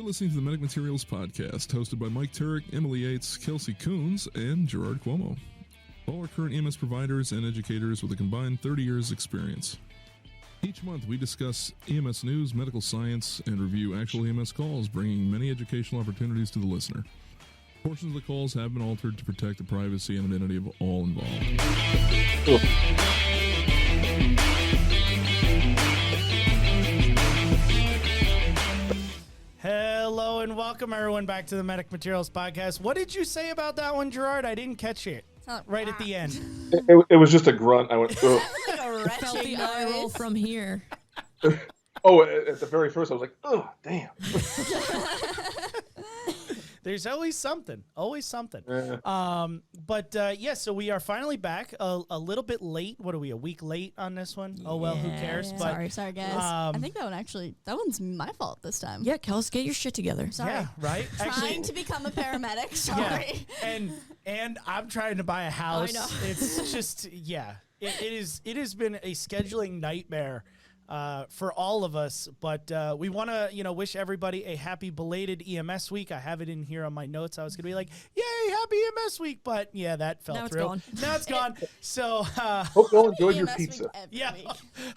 listening to the Medic Materials Podcast, hosted by Mike Turek, Emily Yates, Kelsey Coons, and Gerard Cuomo. All are current EMS providers and educators with a combined 30 years experience. Each month, we discuss EMS news, medical science, and review actual EMS calls, bringing many educational opportunities to the listener. Portions of the calls have been altered to protect the privacy and identity of all involved. Cool. Hello and welcome everyone back to the Medic Materials Podcast. What did you say about that one, Gerard? I didn't catch it right at the end. It was just a grunt. I went, ugh. I felt the eye roll from here. Oh, at the very first, I was like, oh, damn. There's always something. Always something. Yeah. So we are finally back a little bit late. What are we, a week late on this one? Oh, well, who cares? Yeah. But, sorry, guys. I think that one's my fault this time. Yeah, Kels, get your shit together. Sorry. Yeah, right? Trying to become a paramedic. Sorry. Yeah. And I'm trying to buy a house. I know. It's just, yeah. It has been a scheduling nightmare for all of us, but we want to, wish everybody a happy belated EMS week. I have it in here on my notes. I was going to be like, yay, happy EMS week, but yeah, that fell now through. It's gone. Now it's gone. So, hope you all enjoyed your EMS pizza. week every yeah, week.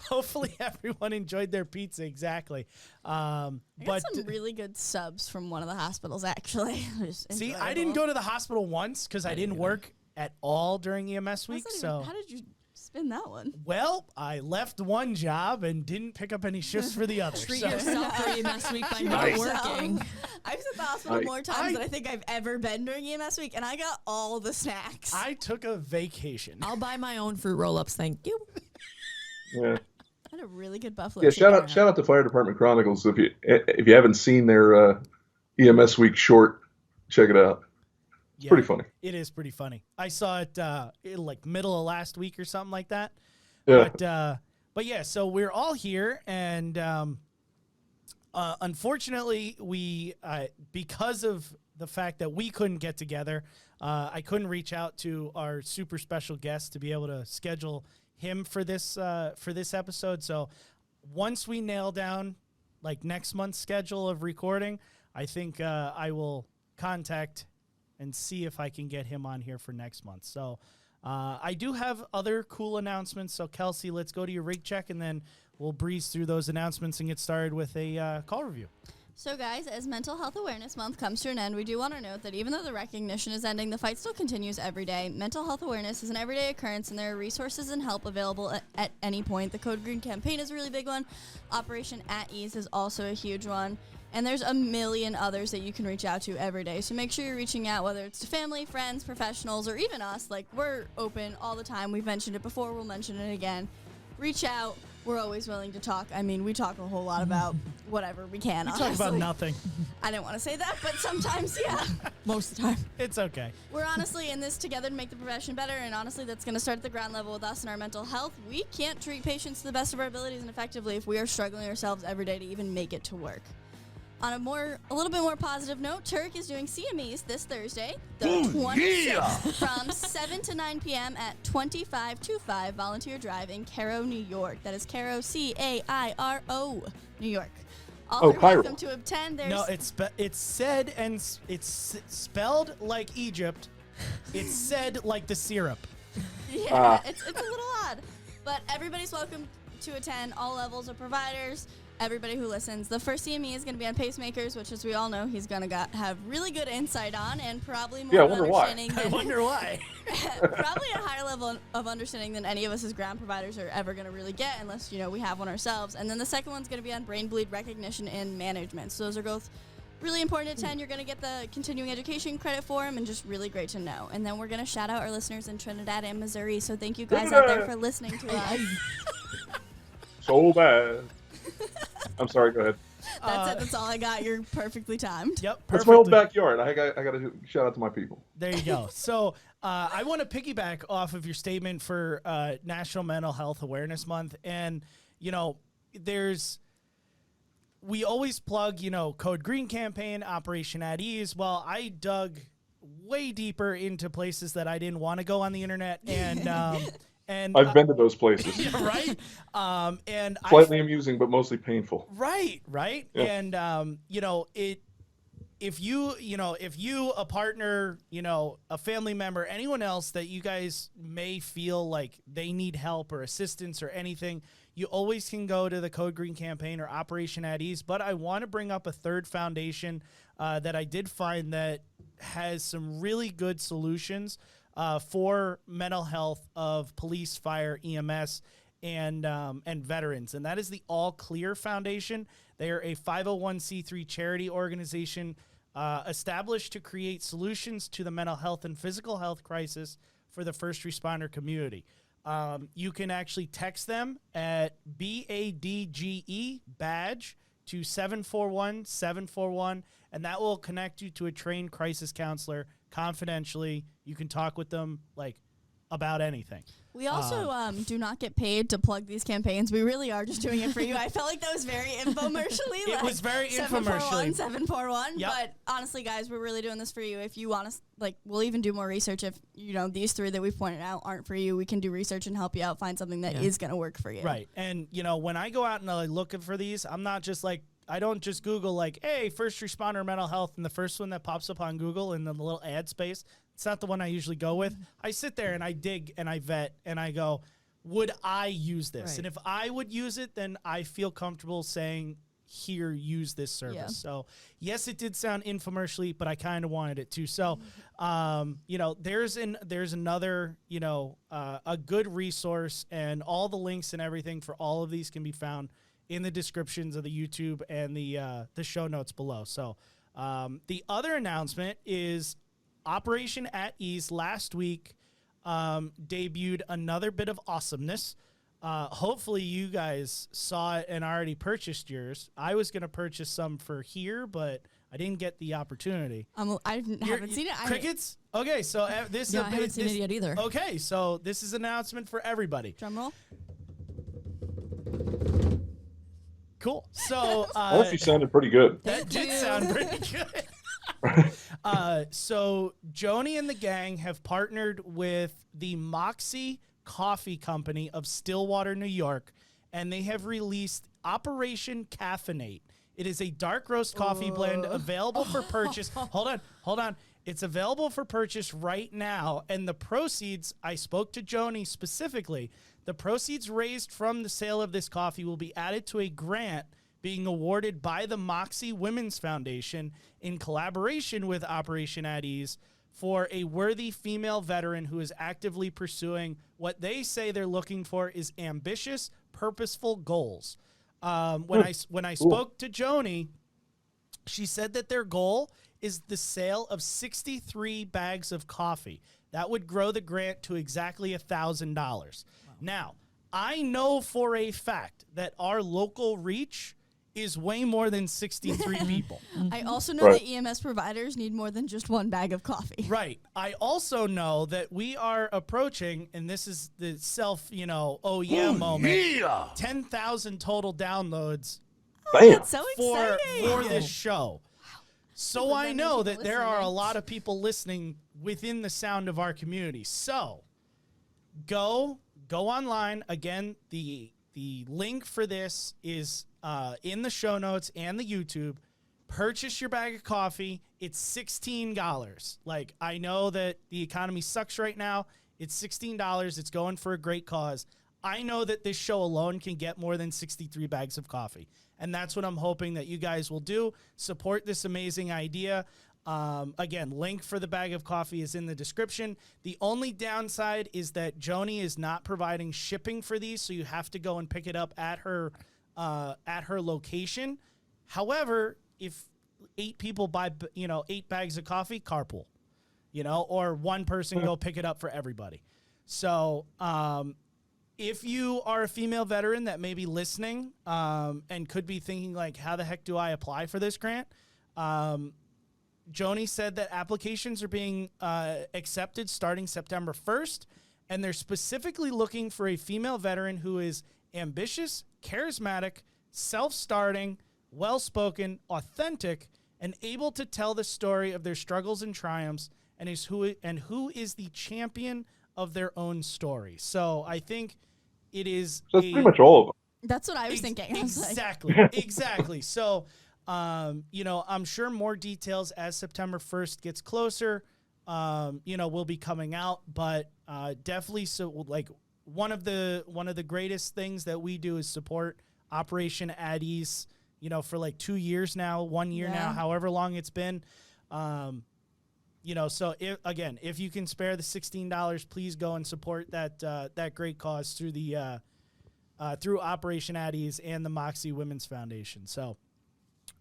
hopefully everyone enjoyed their pizza. Exactly. I got some really good subs from one of the hospitals, actually. See, I didn't go to the hospital once because I didn't work at all during EMS week. So how did you spin that one? Well, I left one job and didn't pick up any shifts for the other. Treat so. yourself for EMS week by not Nice. working. I was at the hospital more times than I think I've ever been during EMS week, and I got all the snacks. I took a vacation. I'll buy my own fruit roll-ups, thank you. I Yeah. had a really good buffalo. Yeah. chicken Shout out to Fire Department Chronicles. If you haven't seen their EMS week short, check it out. It's pretty funny. It is pretty funny. I saw it in like middle of last week or something like that. Yeah. But yeah, so we're all here, and unfortunately, we because of the fact that we couldn't get together, I couldn't reach out to our super special guest to be able to schedule him for this episode. So once we nail down like next month's schedule of recording, I think I will contact and see if I can get him on here for next month. So I do have other cool announcements. So, Kelsey, let's go to your rig check, and then we'll breeze through those announcements and get started with a call review. So, guys, as Mental Health Awareness Month comes to an end, we do want to note that even though the recognition is ending, the fight still continues every day. Mental health awareness is an everyday occurrence, and there are resources and help available at any point. The Code Green campaign is a really big one. Operation At Ease is also a huge one. And there's a million others that you can reach out to every day. So make sure you're reaching out, whether it's to family, friends, professionals, or even us. Like, we're open all the time. We've mentioned it before. We'll mention it again. Reach out. We're always willing to talk. I mean, we talk a whole lot about whatever we can, We honestly. talk about nothing. I didn't want to say that, but sometimes, yeah. Most of the time. It's okay. We're honestly in this together to make the profession better, and honestly, that's going to start at the ground level with us and our mental health. We can't treat patients to the best of our abilities and effectively if we are struggling ourselves every day to even make it to work. On a little bit more positive note, Turk is doing CMEs this Thursday, the 26th, from 7 to 9 p.m. at 2525 Volunteer Drive in Cairo, New York. That is Cairo, C-A-I-R-O, New York. All are Cairo. welcome to attend. No, it's said and it's spelled like Egypt. It's said like the syrup. Yeah, it's a little odd. But everybody's welcome to attend, all levels of providers. Everybody who listens. The first CME is going to be on pacemakers, which, as we all know, he's going to have really good insight on and probably more of an understanding I wonder why. probably a higher level of understanding than any of us as ground providers are ever going to really get unless, we have one ourselves. And then the second one's going to be on brain bleed recognition and management. So those are both really important to attend. You're going to get the continuing education credit for them and just really great to know. And then we're going to shout out our listeners in Trinidad and Missouri. So thank you guys out there for listening to us. So bad. I'm sorry, go ahead. That's it. That's all I got. You're perfectly timed. Yep, That's my old perfectly. backyard. I got to shout out to my people. There you go. So I want to piggyback off of your statement for National Mental Health Awareness Month. And, we always plug, Code Green campaign, Operation At Ease. Well, I dug way deeper into places that I didn't want to go on the internet. And I've been to those places. yeah, right. And Slightly amusing, but mostly painful. Right. Yeah. And if you a partner, a family member, anyone else that you guys may feel like they need help or assistance or anything, you always can go to the Code Green campaign or Operation at Ease. But I want to bring up a third foundation that I did find that has some really good solutions for mental health of police, fire, EMS, and veterans, and that is the All Clear Foundation. They are a 501c3 charity organization established to create solutions to the mental health and physical health crisis for the first responder community. You can actually text them at BADGE badge to 741-741, and that will connect you to a trained crisis counselor confidentially. You can talk with them about anything. We also do not get paid to plug these campaigns. We really are just doing it for you. I felt like that was very infomercially. It was very infomercially. 741. Yep. But honestly, guys, we're really doing this for you. If you want us, we'll even do more research. If, these three that we've pointed out aren't for you, we can do research and help you out, find something that is going to work for you. Right. And, when I go out and I look for these, I'm not just I don't just Google hey, first responder mental health, and the first one that pops up on Google in the little ad space. It's not the one I usually go with. I sit there and I dig and I vet and I go, would I use this? Right. And if I would use it, then I feel comfortable saying, here, use this service. Yeah. So, yes, it did sound infomercially, but I kind of wanted it to. So, there's another, a good resource, and all the links and everything for all of these can be found in the descriptions of the YouTube and the show notes below. So, the other announcement is Operation at Ease last week debuted another bit of awesomeness. Hopefully you guys saw it and already purchased yours. I was going to purchase some for here, but I didn't get the opportunity. I haven't seen it. Crickets? Okay, so this is I haven't seen it yet either. Okay, so this is an announcement for everybody. Drum roll. Cool. So Murphy sounded pretty good. that did sound pretty good. So Joni and the gang have partnered with the Moxie Coffee Company of Stillwater, New York, and they have released Operation Caffeinate. It is a dark roast coffee blend available for purchase. Hold on. It's available for purchase right now, and the proceeds, I spoke to Joni specifically, the proceeds raised from the sale of this coffee will be added to a grant being awarded by the Moxie Women's Foundation in collaboration with Operation at Ease for a worthy female veteran who is actively pursuing what they say they're looking for is ambitious, purposeful goals. When I spoke to Joni, she said that their goal is the sale of 63 bags of coffee. That would grow the grant to exactly $1,000. Wow. Now, I know for a fact that our local reach is way more than 63 people. I also know that EMS providers need more than just one bag of coffee. Right. I also know that we are approaching, and this is the oh yeah moment, 10,000 total downloads Bam. That's so for exciting. this show. So Because I that know means that people there are a listening. lot of people listening within the sound of our community. So go online. Again, the link for this is in the show notes and the YouTube. Purchase your bag of coffee. It's $16. I know that the economy sucks right now. It's $16. It's going for a great cause. I know that this show alone can get more than 63 bags of coffee. And that's what I'm hoping that you guys will do. Support this amazing idea. Again, link for the bag of coffee is in the description. The only downside is that Joni is not providing shipping for these, so you have to go and pick it up at her location. However, if 8 people buy 8 bags of coffee, carpool, or one person go pick it up for everybody. So if you are a female veteran that may be listening and could be thinking how the heck do I apply for this grant? Joni said that applications are being accepted starting September 1st, and they're specifically looking for a female veteran who is ambitious, charismatic, self-starting, well-spoken, authentic, and able to tell the story of their struggles and triumphs, and who is the champion of their own story. So I think it is That's pretty much all of them. That's what I was thinking. I was like, Exactly. So I'm sure more details as September 1st gets closer, will be coming out, but definitely one of the greatest things that we do is support Operation at Ease, for like 2 years now, 1 year now, however long it's been. So if you can spare the $16, please go and support that great cause through the through Operation at Ease and the Moxie Women's Foundation. So,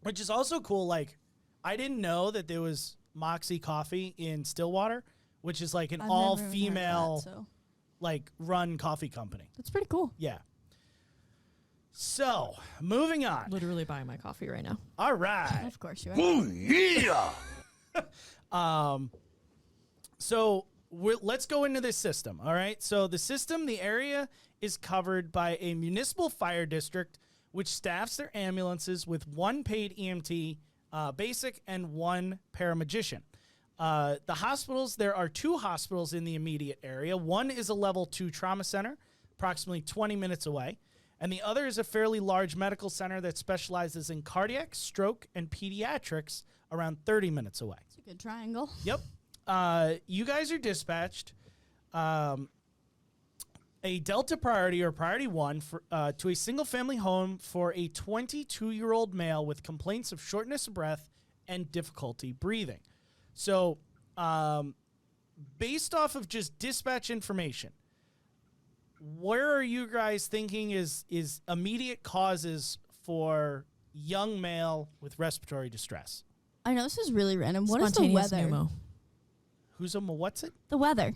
which is also cool. Like, I didn't know that there was Moxie Coffee in Stillwater, which is like an all-female run coffee company. That's pretty cool. Yeah. So, moving on. Literally buying my coffee right now. All right. Of course you are. Oh, yeah. Let's go into this system. All right. So the area is covered by a municipal fire district, which staffs their ambulances with one paid EMT basic and one paramagician. The hospitals, there are 2 hospitals in the immediate area. One is a level 2 trauma center, approximately 20 minutes away. And the other is a fairly large medical center that specializes in cardiac, stroke, and pediatrics around 30 minutes away. It's a good triangle. Yep. You guys are dispatched a Delta Priority or Priority 1 to a single-family home for a 22-year-old male with complaints of shortness of breath and difficulty breathing. So, based off of just dispatch information, where are you guys thinking is immediate causes for young male with respiratory distress? I know this is really random. What is the Spontaneous weather? pneumo. What's it? The weather.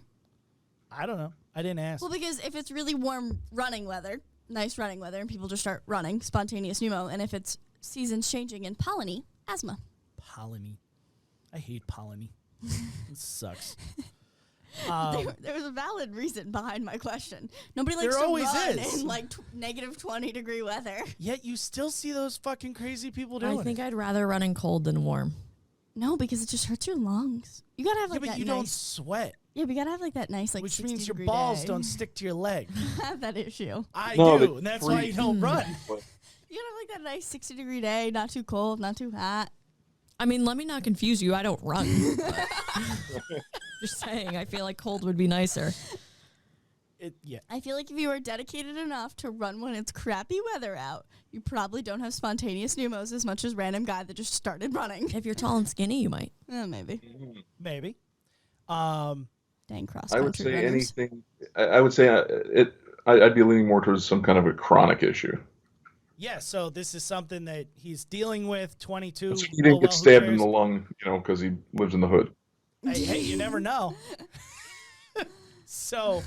I don't know. I didn't ask. Well, because if it's really warm running weather, nice running weather, and people just start running, spontaneous pneumo. And if it's seasons changing in polleny, asthma. Polleny. I hate polleny. It sucks. There was a valid reason behind my question. Nobody likes There to always run is. in like negative 20-degree weather. Yet you still see those fucking crazy people doing I think it. I'd rather run in cold than warm. No, because it just hurts your lungs. You gotta have like but that you nice. don't sweat, Yeah, but you gotta have like that nice like. which means your 60-degree balls day. don't stick to your leg. I have that issue. I No, do, they and that's why you freeze. don't run. You gotta have like that nice 60-degree day, not too cold, not too hot. I mean, let me not confuse you. I don't run. Just saying, I feel like cold would be nicer. Yeah. I feel like if you are dedicated enough to run when it's crappy weather out, you probably don't have spontaneous pneumos as much as random guy that just started running. If you're tall and skinny, you might. Maybe. Maybe. Dang cross. I would say anything. I would say I'd be leaning more towards some kind of a chronic issue. Yeah, so this is something that he's dealing with, 22. So he didn't get stabbed in the lung, because he lives in the hood. Hey, you never know. So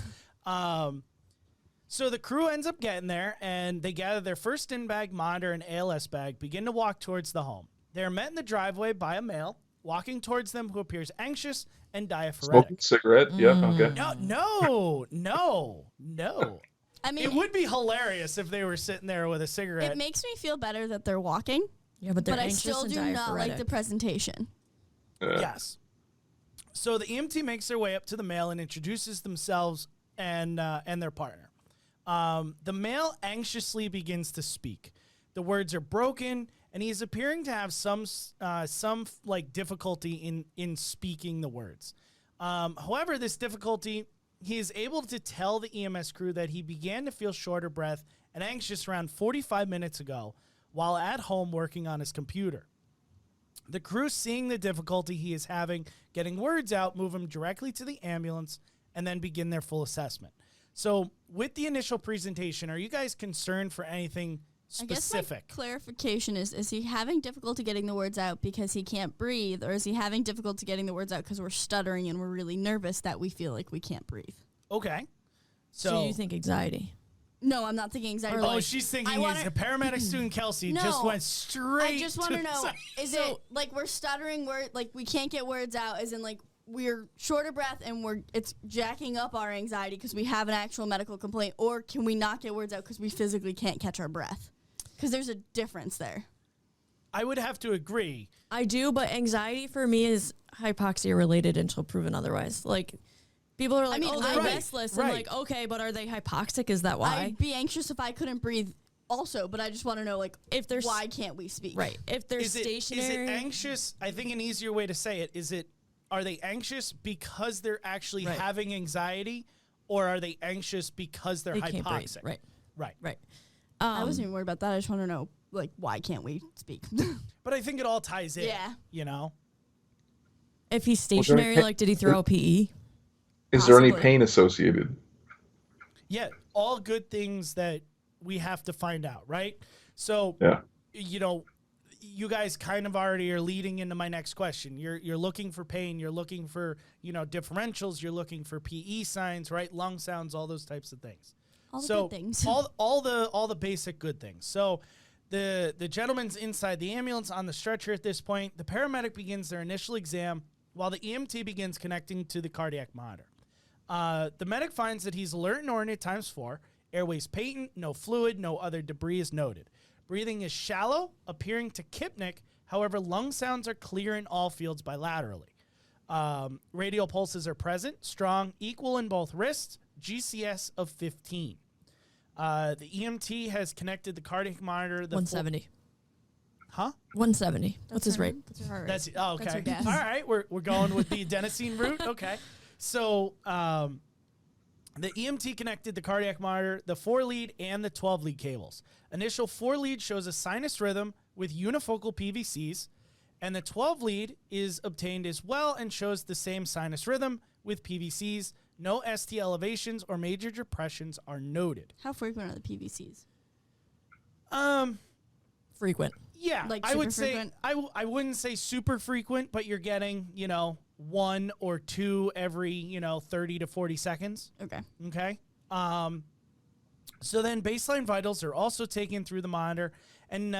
the crew ends up getting there, and they gather their first in-bag monitor and ALS bag, begin to walk towards the home. They're met in the driveway by a male, walking towards them who appears anxious and diaphoretic. Smoking cigarette. Yeah. Okay. No. I mean, It would be hilarious if they were sitting there with a cigarette. it makes me feel better that they're walking, Yeah, but they're but I anxious still and do not like the diaphoretic. presentation. Yes. So the EMT makes their way up to the male and introduces themselves and their partner. The male anxiously begins to speak. The words are broken, and he is appearing to have some difficulty in speaking the words. However, this difficulty, he is able to tell the EMS crew that he began to feel short of breath and anxious around 45 minutes ago while at home working on his computer. The crew, seeing the difficulty he is having getting words out, move him directly to the ambulance and then begin their full assessment. So with the initial presentation, are you guys concerned for anything specific? I guess my clarification is he having difficulty getting the words out because he can't breathe, or is he having difficulty getting the words out because we're stuttering and we're really nervous that we feel like we can't breathe? Okay. So you think anxiety? No, I'm not thinking anxiety. Oh, she's thinking is the paramedic student Kelsey just went straight I just want to know, side. is it like we're stuttering, we can't get words out, as in like we're short of breath and it's jacking up our anxiety because we have an actual medical complaint, or can we not get words out because we physically can't catch our breath? Because there's a difference there. I would have to agree. I do, but anxiety for me is hypoxia related until proven otherwise. Like, people are like, I mean, they're right, restless. right. And like, okay, but are they hypoxic? Is that why? I'd be anxious if I couldn't breathe also, but I just want to know, like, If there's why can't we speak? right, if they're stationary, Is it anxious? I think an easier way to say it, are they anxious because they're actually Right. having anxiety, or are they anxious because they're they can't breathe. hypoxic? Right, Right. right. I wasn't even worried about that. I just want to know, like, why can't we speak? But I think it all ties in. Yeah. You know? If he's there any stationary, pa- like, did he throw a PE? Is there any Possibly. pain associated? Yeah. All good things that we have to find out, right? So, Yeah. you know, you guys kind of already are leading into my next question. You're looking for pain. You're looking for, you know, differentials. You're looking for PE signs, right? Lung sounds, all those types of things. All the So good things. all the basic good things. So the gentleman's inside the ambulance on the stretcher at this point. The paramedic begins their initial exam while the EMT begins connecting to the cardiac monitor. The medic finds that he's alert and oriented ×4. Airways patent, no fluid, no other debris is noted. Breathing is shallow, appearing tachypnic. However, lung sounds are clear in all fields bilaterally. Radial pulses are present, strong, equal in both wrists, GCS of 15. The EMT has connected the cardiac monitor. 170. Huh? 170. What's his rate? That's her heart rate. That's okay. That's her gas. All right, we're going with the adenosine route. Okay, so the EMT connected the cardiac monitor, the 4-lead, and the 12-lead cables. Initial 4-lead shows a sinus rhythm with unifocal PVCs, and the 12-lead is obtained as well and shows the same sinus rhythm with PVCs. No ST elevations or major depressions are noted. How frequent are the PVCs? Frequent. Yeah, Like I would super say frequent? I wouldn't say super frequent, but you're getting, you know, 1 or 2 every, you know, 30 to 40 seconds. Okay. Okay. So then baseline vitals are also taken through the monitor, and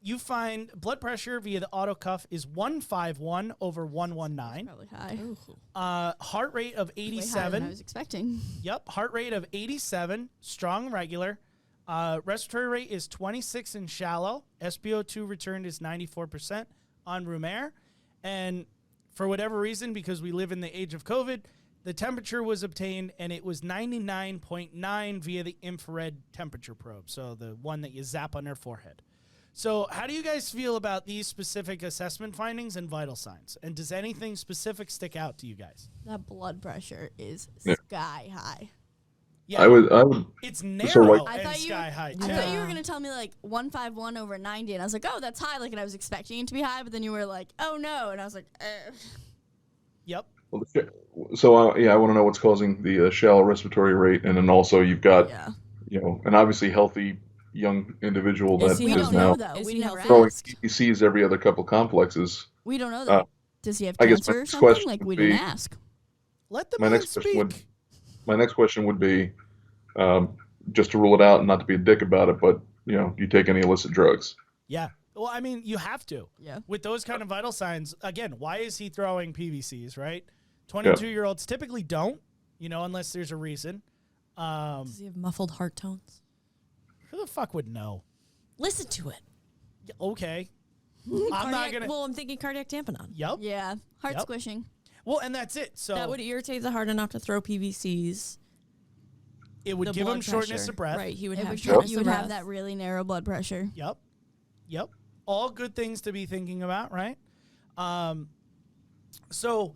you find blood pressure via the auto cuff is 151 over 119. Probably high. Heart rate of Way higher than I 87. was expecting. Yep. Heart rate of 87, strong, regular. Respiratory rate is 26 and shallow. SpO2 returned is 94% on room air. And for whatever reason, because we live in the age of COVID, the temperature was obtained and it was 99.9 via the infrared temperature probe. So the one that you zap on their forehead. So how do you guys feel about these specific assessment findings and vital signs? And does anything specific stick out to you guys? That blood pressure is Yeah. sky high. Yeah, I would it's narrow So, like- I and thought you- sky high, too. I thought you were going to tell me like 151 over 90, and I was like, oh, that's high. Like, and I was expecting it to be high, but then you were like, oh, no. And I was like, Yep. well, so yeah, I want to know what's causing the shallow respiratory rate, and then also you've got yeah. you know an obviously healthy young individual Is that he We is don't now know, though. Is We he never healthy? throwing asked. PVCs every other couple complexes. We don't know, though. Does he have I guess my cancer or next something? question Like, we would didn't be- ask. Let the My man next question speak. would My next question would be, just to rule it out and not to be a dick about it, but you know, do you take any illicit drugs? Yeah. Well, I mean, you have to. Yeah. With those kind of vital signs, again, why is he throwing PVCs, right? 22-year-olds typically don't, you know, unless there's a reason. Does he have muffled heart tones? Who the fuck would know? Listen to it. Yeah, okay. I'm not Cardiac- going to. Well, I'm thinking cardiac tamponade. Yep. Yeah. Heart Yep. squishing. Well, and that's it. So That would irritate the heart enough to throw PVCs. it would The give him blood shortness pressure. of breath. Right, he would It have would, shortness you of would breath. have that really narrow blood pressure. Yep. Yep. All good things to be thinking about, right? So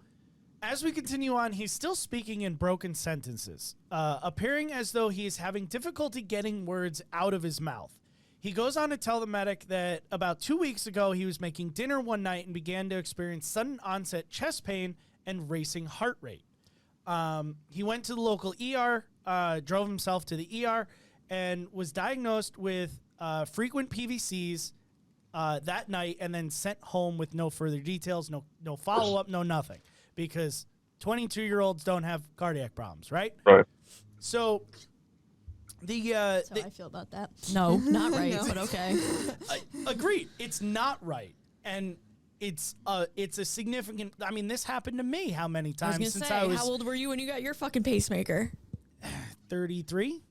as we continue on, he's still speaking in broken sentences, appearing as though he is having difficulty getting words out of his mouth. He goes on to tell the medic that about 2 weeks ago, he was making dinner one night and began to experience sudden onset chest pain and racing heart rate. He went to the local ER, drove himself to the ER, and was diagnosed with frequent PVCs that night, and then sent home with no further details, no follow-up, no nothing, because 22-year-olds don't have cardiac problems, right? Right. So the That's how I feel about that. No, not right, No. but okay. agreed, it's not right, and it's a significant. I mean, this happened to me how many I was times going to since say, I was how old were you when you got your fucking pacemaker? 33?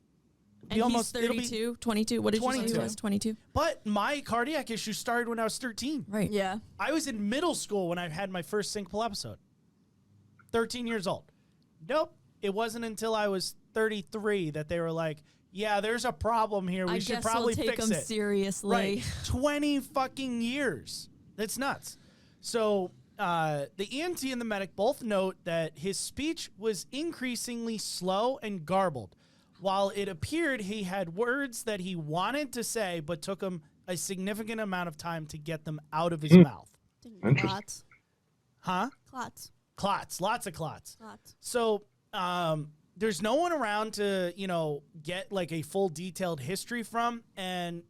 And almost- he's it'll be 32, 22. What did you say 22. he was? 22? But my cardiac issue started when I was 13. Right. Yeah. I was in middle school when I had my first syncopal episode. 13 years old. Nope. It wasn't until I was 33 that they were like, yeah, there's a problem here. We I should guess probably we'll take fix them it. seriously. Right. 20 fucking years. That's nuts. So the EMT and the medic both note that his speech was increasingly slow and garbled. While it appeared he had words that he wanted to say, but took him a significant amount of time to get them out of his mouth. Interesting. Clots. Huh? Clots. Clots. Lots of clots. Clots. So there's no one around to, get like a full detailed history from. And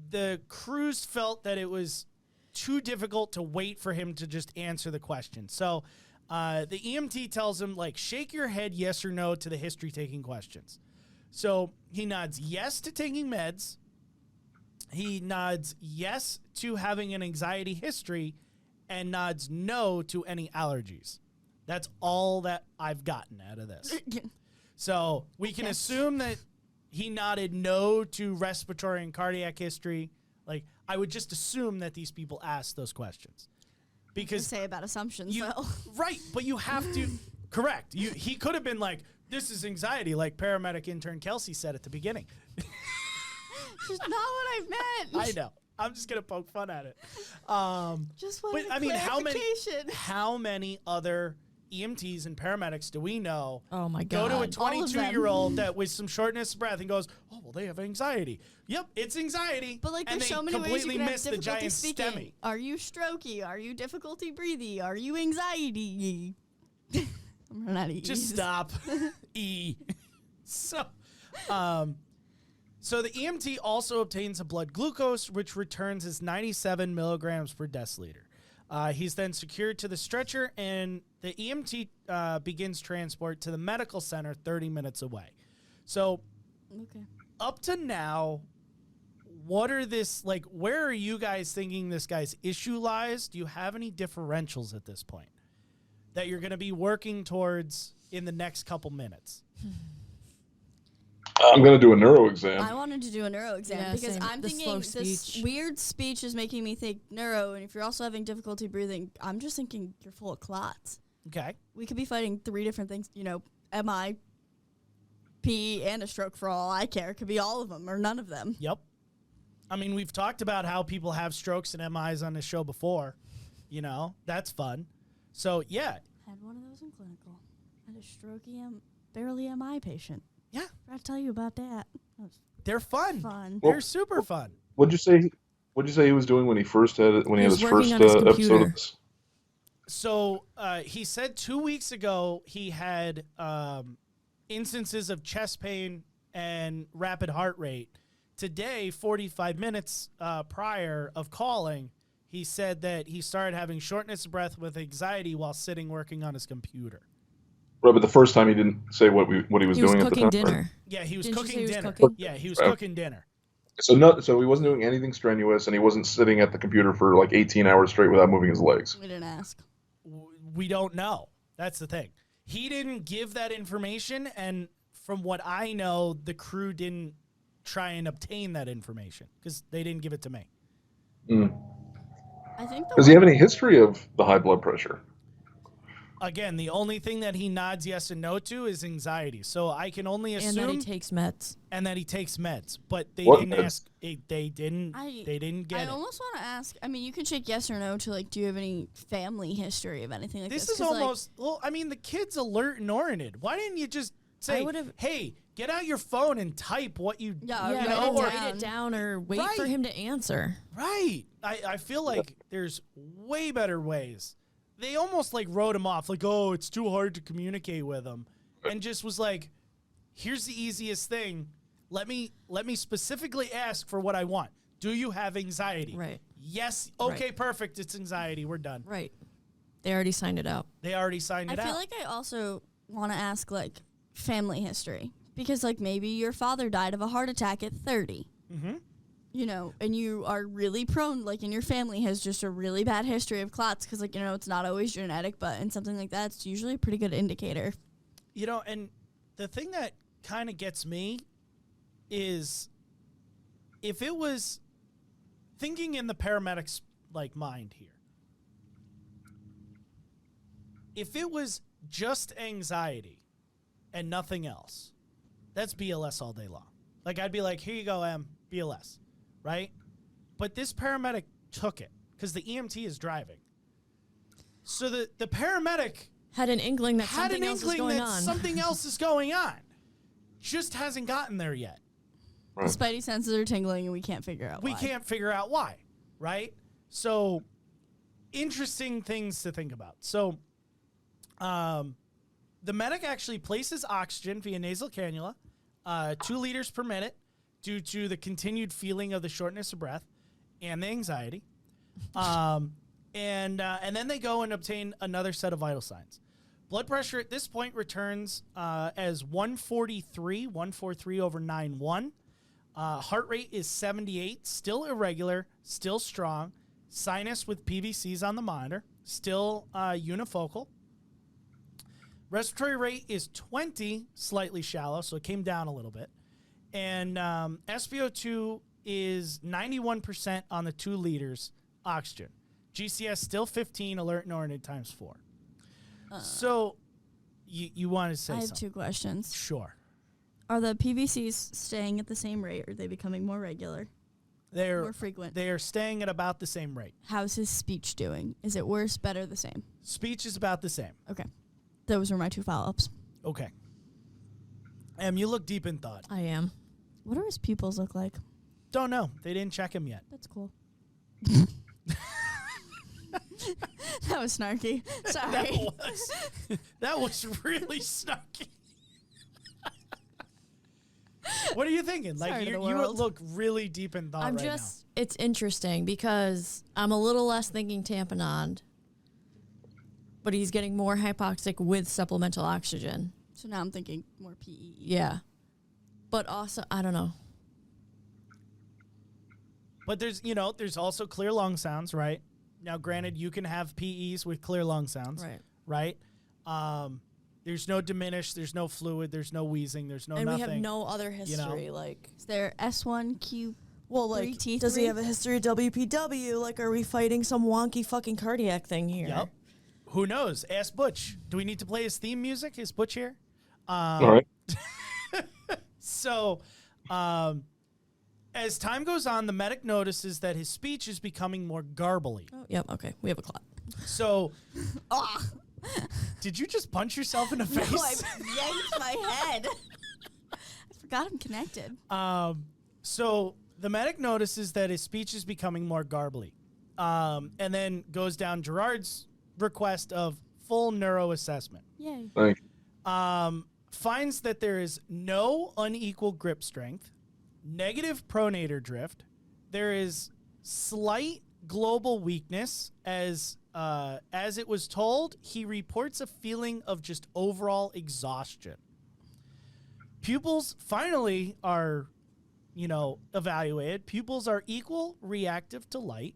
the crews felt that it was too difficult to wait for him to just answer the question. So the EMT tells him, like, shake your head yes or no to the history taking questions. So he nods yes to taking meds. He nods yes to having an anxiety history and nods no to any allergies. That's all that I've gotten out of this. So we can assume that he nodded no to respiratory and cardiac history. Like, I would just assume that these people asked those questions. Because Say about assumptions, though. right, but you have to correct. He could have been like, this is anxiety, like paramedic intern Kelsey said at the beginning. It's not what I meant. I know. I'm just gonna poke fun at it. Just wanted But I mean, clarification. how many other EMTs and paramedics do we know? Oh my Go God. to a 22-year-old that with some shortness of breath and goes, "Oh well, they have anxiety." Yep, it's anxiety. But like, and there's they so many ways you completely can have miss the difficulty giant speaking. STEMI. Are you strokey? Are you difficulty breathing? Are you anxiety? I'm running out of Just E's. stop. E. So the EMT also obtains a blood glucose, which returns as 97 milligrams per deciliter. He's then secured to the stretcher, and the EMT begins transport to the medical center 30 minutes away. So Okay. up to now, what are where are you guys thinking this guy's issue lies? Do you have any differentials at this point that you're going to be working towards in the next couple minutes? I'm going to do a neuro exam. I wanted to do a neuro exam Yeah, because same. I'm The thinking slow this speech. weird speech is making me think neuro, and if you're also having difficulty breathing, I'm just thinking you're full of clots. Okay. We could be fighting 3 different things, MI, P, and a stroke for all I care. It could be all of them or none of them. Yep. I mean, we've talked about how people have strokes and MIs on the show before. That's fun. So, yeah. Had one of those in clinical. Had a strokey, barely MI patient. Yeah. I'll tell you about that. That was They're fun. fun. They're super fun. What'd you say he was doing when he first had it? When he He had was his working first on his episode computer. of this? So he said 2 weeks ago he had instances of chest pain and rapid heart rate. Today, 45 minutes prior of calling, he said that he started having shortness of breath with anxiety while sitting working on his computer. Right, but the first time he didn't say what he was He was doing at the cooking time. right? dinner. Yeah, he was Didn't you say cooking he was dinner. cooking? Yeah, he was Right. cooking dinner. So he wasn't doing anything strenuous, and he wasn't sitting at the computer for like 18 hours straight without moving his legs. We didn't ask. We don't know. That's the thing. He didn't give that information, and from what I know, the crew didn't try and obtain that information because they didn't give it to me. I think the Does he have any history of the high blood pressure? Again, the only thing that he nods yes and no to is anxiety. So I can only And assume that he takes meds. that he takes meds, but they What didn't meds? ask. They didn't get I it. almost want to ask. I mean, you can shake yes or no to like, do you have any family history of anything like this? This is 'Cause, like, almost. Well, I mean, the kid's alert and oriented. Why didn't you just say, would've- "Hey, get out your phone and type what you"? Yeah, you write know, it or- down. Write it down or wait for Right. him to answer. Right. I feel like there's way better ways. They almost like wrote him off, like, oh, it's too hard to communicate with him, and just was like, here's the easiest thing. Let me specifically ask for what I want. Do you have anxiety? Right. Yes. Okay, Right. perfect. It's anxiety. We're done. Right. They already signed it out. They already signed it I feel out. like I also want to ask like family history because like maybe your father died of a heart attack at 30. Mm-hmm. And you are really prone, like, in your family has just a really bad history of clots because, like, it's not always genetic, but in something like that, it's usually a pretty good indicator. And the thing that kind of gets me is if it was thinking in the paramedics' like mind here, if it was just anxiety and nothing else, that's BLS all day long. Like, I'd be like, here you go, BLS, right? But this paramedic took it because the EMT is driving. So the paramedic Had an inkling that had something an else is inkling going that on. something else is going on. Just hasn't gotten there yet. Right. The spidey senses are tingling, and we can't figure out We why. can't figure out why, right? So, interesting things to think about. So, the medic actually places oxygen via nasal cannula, 2 liters per minute, due to the continued feeling of the shortness of breath and the anxiety. And then they go and obtain another set of vital signs. Blood pressure at this point returns as 143 over 9.1. Heart rate is 78, still irregular, still strong. Sinus with PVCs on the monitor, still unifocal. Respiratory rate is 20, slightly shallow, so it came down a little bit. And SpO2 is 91% on the 2 liters oxygen. GCS still 15, alert and oriented times 4. So you want to say I have something? 2 questions. Sure. Are the PVCs staying at the same rate, or are they becoming more regular, They're more frequent? They are staying at about the same rate. How's his speech doing? Is it worse, better, the same? Speech is about the same. Okay. Those were my 2 follow-ups. Okay. You look deep in thought. I am. What do his pupils look like? Don't know. They didn't check him yet. That's cool. That was snarky. Sorry. That was really snarky. What are you thinking? Sorry Like to you the world. look really deep in thought I'm right just, it's interesting because I'm a little less thinking tamponade, but he's getting more hypoxic with supplemental oxygen. So now I'm thinking more PE. Yeah. But also, I don't know. now. But there's also clear lung sounds, right? Now, granted, you can have PEs with clear lung sounds, right? There's no diminished, there's no fluid, there's no wheezing, there's no And nothing. we have no other history, like... Is there S1Q? Well, like, T3? does he have a history of WPW? Like, are we fighting some wonky fucking cardiac thing here? Yep. Who knows? Ask Butch. Do we need to play his theme music? Is Butch here? All right. So, as time goes on, the medic notices that his speech is becoming more garbly. Oh, yep, okay. We have a clock. So, did you just punch yourself in the face? No, I yanked my head. I forgot I'm connected. So the medic notices that his speech is becoming more garbly, and then goes down Gerard's request of full neuro assessment. Yay. Thank you. Finds that there is no unequal grip strength, negative pronator drift. There is slight global weakness, as it was told. He reports a feeling of just overall exhaustion. Pupils finally are, evaluated. Pupils are equal reactive to light.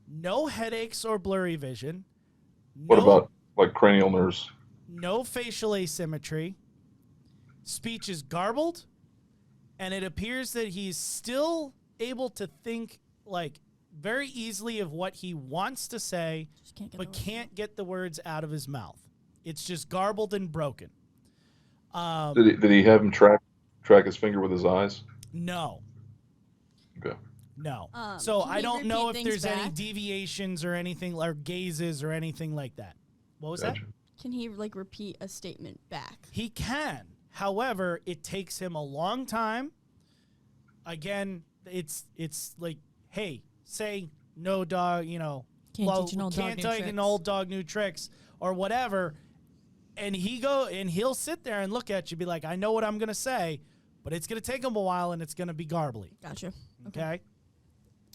No headaches or blurry vision. What about like cranial nerves? No facial asymmetry. Speech is garbled, and it appears that he's still able to think like very easily of what he wants to say, Just can't get but the words can't get the words out of his mouth. It's just garbled and broken. Did he have him track his finger with his eyes? No. Okay. No. Um, So can I he don't know if repeat there's things any back? deviations or anything, or gazes or anything like that. What was that? Gotcha. Can he repeat a statement back? He can. However, it takes him a long time. Again, it's like, hey, say no dog, Can't teach an old dog can't new teach an tricks. old dog new tricks or whatever. And he'll sit there and look at you, be like, I know what I'm gonna say, but it's gonna take him a while and it's gonna be garbly. Gotcha. Okay.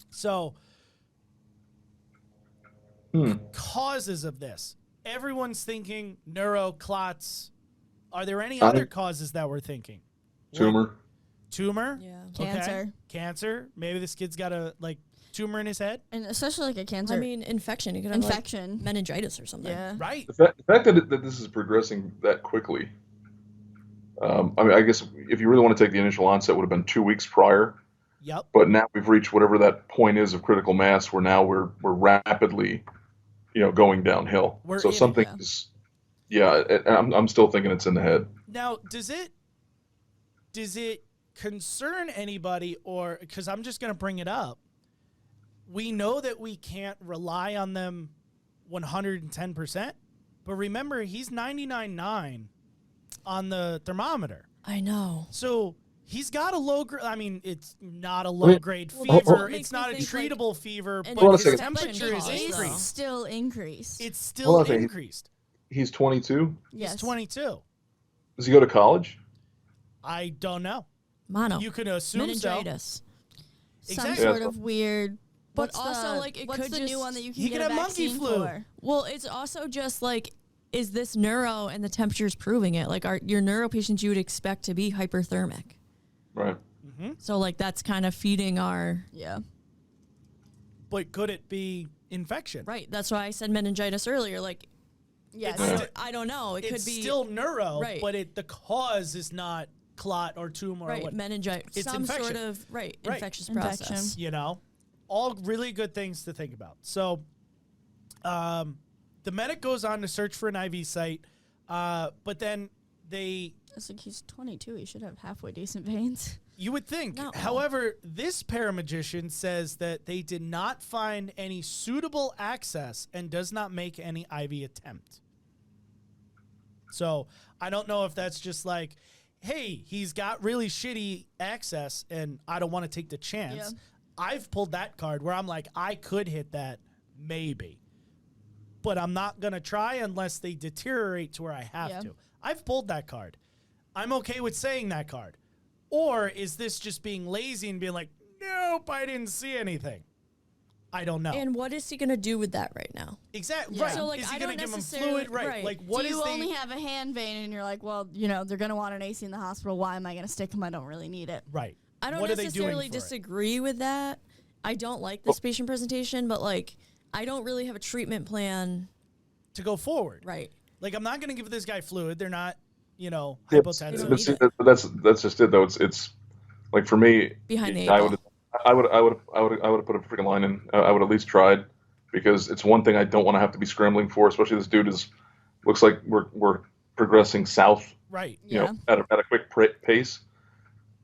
So causes of this. Everyone's thinking neuro clots. Are there any other causes that we're thinking? Tumor. Tumor? Yeah. Okay. Cancer. Cancer. Maybe this kid's got a tumor in his head. And especially like a cancer. I mean, infection. You could have infection. like meningitis or something. Yeah. Right. The fact that this is progressing that quickly. I guess if you really want to take the initial onset, would have been 2 weeks prior. Yep. But now we've reached whatever that point is of critical mass, where now we're rapidly, going downhill. We're So in it, something yeah. is, I'm still thinking it's in the head. Now, does it concern anybody, or because I'm just going to bring it up, we know that we can't rely on them 110%. But remember, he's 99.9 on the thermometer. I know. So he's got a low grade. I mean, it's not a low grade fever. It's not a treatable fever, but his temperature is increased. It's still increased. It's still increased. He's 22. He's 22. Does he go to college? I don't know. Mono. You could assume meningitis. So. Some Exactly. sort of weird. But also, like, it what's could the just, new one that you can he get could a have monkey vaccine flu. for? Well, it's also just like, is this neuro and the temperature's proving it? Like, your neuro patients you would expect to be hyperthermic. Right. Mm-hmm. So, like, that's kind of feeding our... Yeah. But could it be infection? Right. That's why I said meningitis earlier. Like, Yes. I don't know. It It's could be... still neuro, Right. but the cause is not clot or tumor or Right, what. meningitis. It's some infection. sort of, infectious Infection. process. You know, all really good things to think about. So, the medic goes on to search for an IV site, but then It's like he's 22. He should have halfway decent veins. you would think. No. However, this paramagician says that they did not find any suitable access and does not make any IV attempt. So I don't know if that's just like, hey, he's got really shitty access and I don't want to take the chance. Yeah. I've pulled that card where I'm like, I could hit that, maybe. But I'm not going to try unless they deteriorate to where I have to. I've pulled that card. I'm okay with saying that card. Or is this just being lazy and being like, nope, I didn't see anything? I don't know. And what is he going to do with that right now? Exactly. Yeah. Right. So, like, is he I going to don't give him necessarily- fluid? Right. right. Like, what Do is you the... only have a hand vein and you're like, well, they're going to want an AC in the hospital. Why am I going to stick him? I don't really need it. Right. I don't What are they necessarily doing for it? disagree with that. I don't like this patient presentation, but, like, I don't really have a treatment plan. To go forward. Right. Like, I'm not going to give this guy fluid. They're not, Yeah, hypotensive. but see, that's just it though. It's like for me, Behind the eight I ball. would have put a freaking line in. I would at least tried, because it's one thing I don't want to have to be scrambling for. Especially this dude looks like we're progressing south. Right. You know, at a quick pace.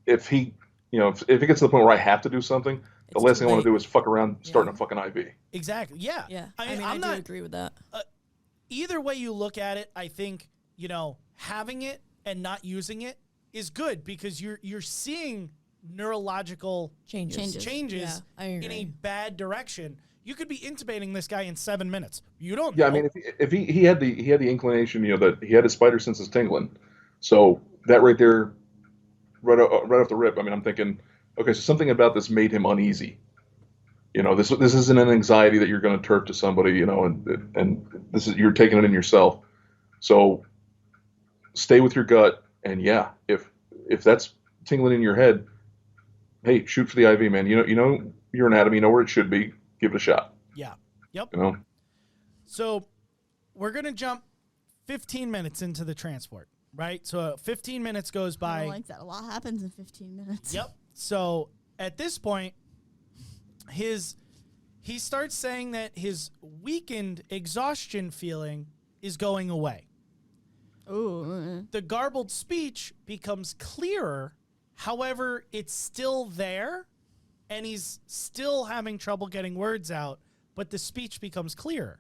If he, if it gets to the point where I have to do something, the It's last too thing I want to late. do is fuck around starting a fucking IV. Exactly. Yeah. Yeah. I mean, I I'm do not... agree with that. Either way you look at it, I think, having it and not using it is good because you're seeing neurological Changes. changes Yeah, I in a agree. bad direction. You could be intubating this guy in 7 minutes. You don't Yeah, know. I mean, if he had the inclination, that he had his spider senses tingling, so that right there, right off the rip. I mean, I'm thinking, okay, so something about this made him uneasy. This isn't an anxiety that you're going to turf to somebody, and this is, you're taking it in yourself. So stay with your gut, and yeah, if that's tingling in your head, hey, shoot for the IV, man. You know your anatomy, you know where it should be. Give it a shot. Yeah. Yep. So we're going to jump 15 minutes into the transport, right? So 15 minutes goes I by. don't like that. A lot happens in 15 minutes. Yep. So at this point, he starts saying that his weakened exhaustion feeling is going away. Ooh. The garbled speech becomes clearer. However, it's still there, and he's still having trouble getting words out, but the speech becomes clearer.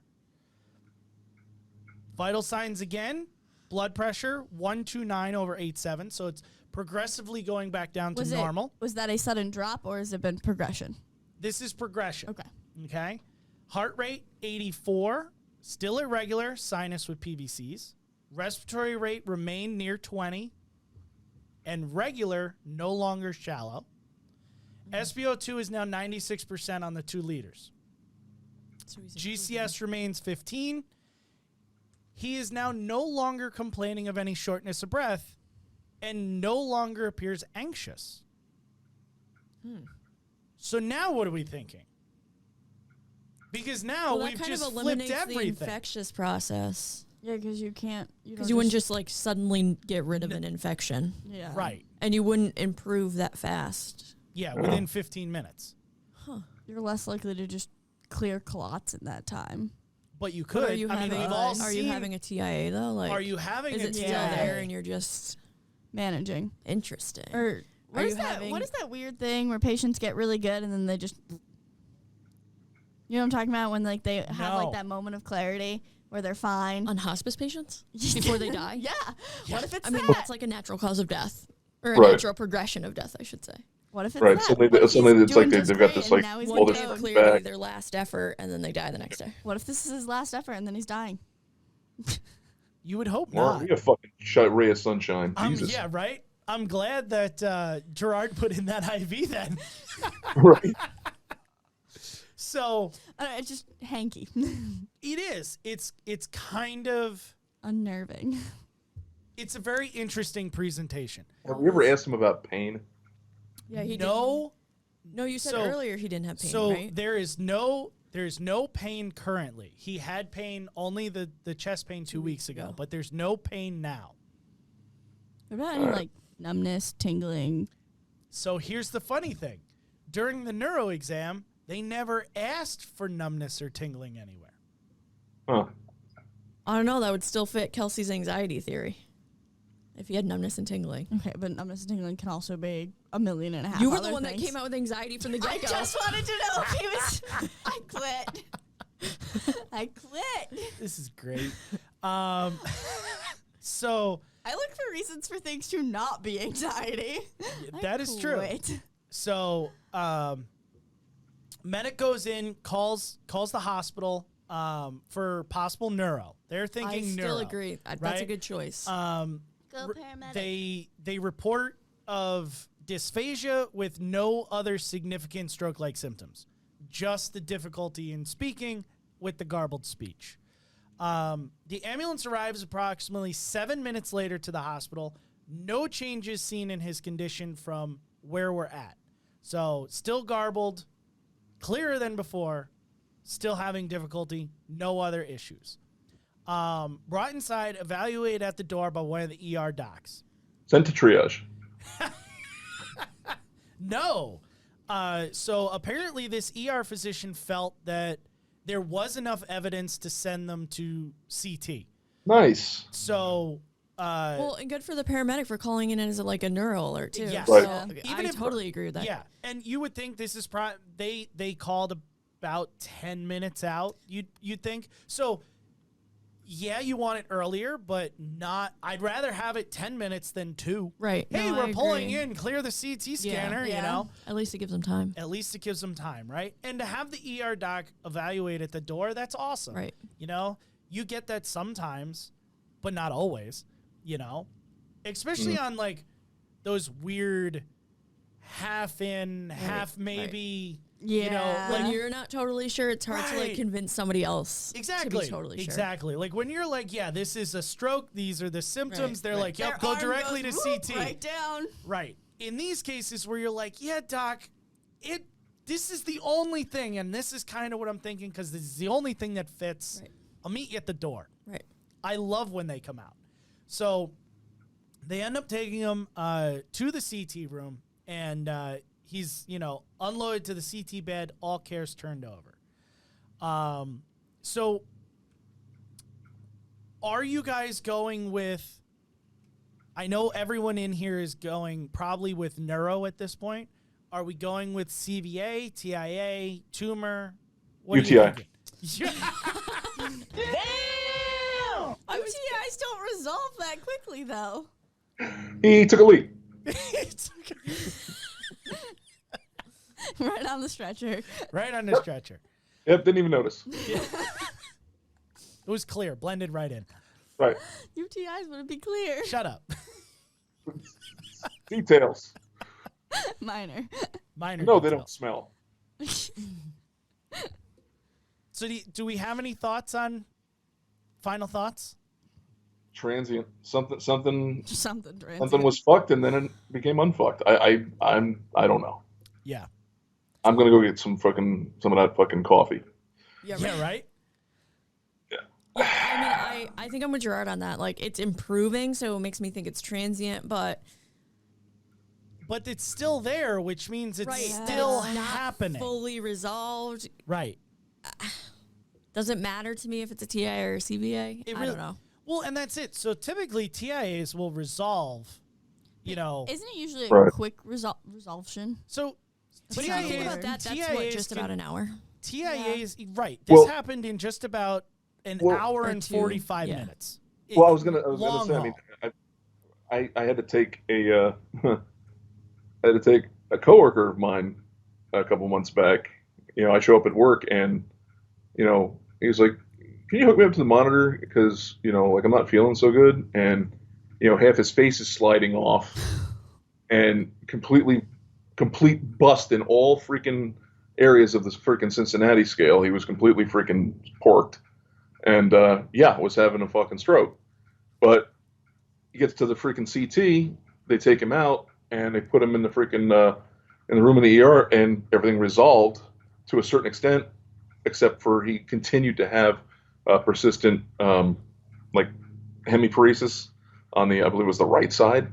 Vital signs again, blood pressure, 129/87, so it's progressively going back down to normal. Was that a sudden drop or has it been progression? This is progression. Okay. Okay. Heart rate, 84, still irregular, sinus with PVCs. Respiratory rate remained near 20, and regular, no longer shallow. SpO2 is now 96% on the 2 liters. So he's GCS remains 15. He is now no longer complaining of any shortness of breath and no longer appears anxious. So now what are we thinking? Because now well, that we've kind just of flipped eliminates the everything. infectious process. Yeah, because you can't. Because you wouldn't just like suddenly get rid of an infection. Yeah. Right. And you wouldn't improve that fast. Yeah, within 15 minutes. You're less likely to just clear clots in that time. But you But could. are you I mean, having, we've all are seen. you having a TIA though? Like, Are you having is a it TIA? still there and you're just Managing. interesting? Or Are you having? What is that weird thing where patients get really good and then they just, you know what I'm talking about, when like they have like that moment of clarity where they're fine On hospice patients before they die? Yeah. What if it's I mean, that? that's like a natural cause of death, or a Right. natural progression of death, I should say. What if it's Right, that? suddenly- What if suddenly he's it's like doing just they've got great this, and like, now he's all One this day code? clearly back. their last effort, and then they die the next day. What if this is his last effort and then he's dying? You would hope Or not. we a fucking ray of sunshine. Jesus. Yeah, right? I'm glad that Gerard put in that IV then. Right. So It's just hanky. it is. It's kind of, Unnerving. it's a very interesting presentation. Have we ever asked him about pain? Yeah, he No, No, you said So- earlier he didn't have pain, so right? there's no pain currently. He had pain, only the chest pain 2 weeks ago, but there's no pain now. What about any like numbness, tingling? So here's the funny thing. During the neuro exam, they never asked for numbness or tingling anywhere. Huh. I don't know. That would still fit Kelsey's anxiety theory. If he had numbness and tingling. Okay, but numbness and tingling can also be 1.5 million. You were the other one things. that came out with anxiety from the I get-go. just wanted to know if he was. I quit. I quit. This is great. So I look for reasons for things to not be anxiety. that is true. Quit. So medic goes in, calls the hospital for possible neuro. They're thinking I neuro. still agree. That's a right? good choice. Go paramedic. They report of dysphagia with no other significant stroke-like symptoms, just the difficulty in speaking with the garbled speech. The ambulance arrives approximately 7 minutes later to the hospital. No changes seen in his condition from where we're at. So still garbled, clearer than before, still having difficulty, no other issues. Brought inside, evaluated at the door by one of the ER docs. Sent to triage. No. So apparently this ER physician felt that there was enough evidence to send them to CT. Nice. So, well, and good for the paramedic for calling in as a neuro alert too. Yes. Right. So Even I if- totally agree with that. yeah. And you would think this is they called about 10 minutes out. You'd think. So, yeah, you want it earlier, but not. I'd rather have it 10 minutes than 2. Right. Hey, No, we're I pulling agree. in, clear the CT scanner, Yeah. you know. At least it gives them time. At least it gives them time, right? And to have the ER doc evaluate at the door, that's awesome. Right. You know, you get that sometimes, but not always, you know, especially on like those weird half in, half maybe, you know, Yeah. like When you're not totally sure, it's hard to Right. convince somebody else exactly, to be totally sure. exactly. Like when you're like, yeah, this is a stroke. These are the symptoms. Right, They're right. like, yep, Their go arm directly goes, to whoop, CT. Right down. Right. In these cases where you're like, yeah, doc, this is the only thing, and this is kind of what I'm thinking because this is the only thing that fits. Right. I'll meet you at the door. Right. I love when they come out. So they end up taking him to the CT room, and he's, unloaded to the CT bed, all cares turned over. So are you guys going with, I know everyone in here is going probably with neuro at this point. Are we going with CVA, TIA, tumor? What UTI. Are you thinking? UTIs don't resolve that quickly, though. He took a leak. It's okay. Right on the stretcher. Right on the stretcher. Yep, didn't even notice. It was clear, blended right in. Right. UTIs would be clear. Shut up. Details. Minor. Minor. No, they detail. don't smell. So do we have any thoughts on final thoughts? Transient. Something Something. was fucked and then it became unfucked. I don't know. Yeah. I'm gonna go get some of that fucking coffee. Yeah. Yeah, right? I mean, I think I'm with Gerard on that. Like, it's improving, so it makes me think it's transient, but But it's still there, which means it's right, still it's not happening. fully resolved. Right. Doesn't matter to me if it's a TI or a CVA. It I really- don't know. Well, and that's it. So typically TIAs will resolve Isn't it usually a Right. quick resolution? So But if you think about that, that's what, TIAs just about an hour. TIAs, right. This Well- happened in just about an Well- hour Or and two, 45 yeah. minutes. Well, I was gonna Long say. I haul. mean, I had to take I had to take a coworker of mine a couple months back. I show up at work and he's like, "Can you hook me up to the monitor? Because like I'm not feeling so good." And half his face is sliding off, and complete bust in all freaking areas of this freaking Cincinnati scale. He was completely freaking porked, and was having a fucking stroke. But he gets to the freaking CT, they take him out and they put him in the freaking in the room in the ER, and everything resolved to a certain extent, except for he continued to have persistent like hemiparesis on the, I believe it was the right side.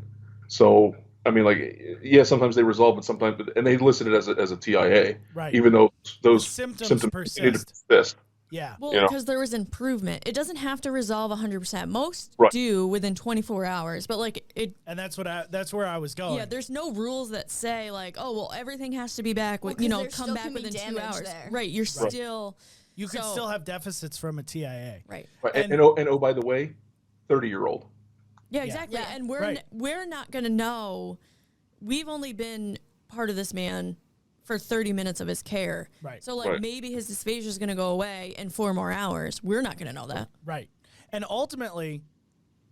So I mean, like, yeah, sometimes they resolve, but sometimes, and they listed it as a TIA, Right. even though those symptoms continue to persist. persist. Yeah. Well, You know? because there was improvement. It doesn't have to resolve 100%. Most Right. do within 24 hours, but like And that's where I was going. yeah, there's no rules that say like, oh, well, everything has to be back with, 'cause there come still back can be within 2 damage hours. there. Right. You're still You could so- still have deficits from a TIA. right. Right. And- And oh, by the way, 30-year-old. Yeah, Yeah. exactly. Yeah. And we're Right. we're not gonna know. We've only been part of this man for 30 minutes of his care. Right. So like Right. maybe his dysphagia is gonna go away in 4 more hours. We're not gonna know that. Right. And ultimately,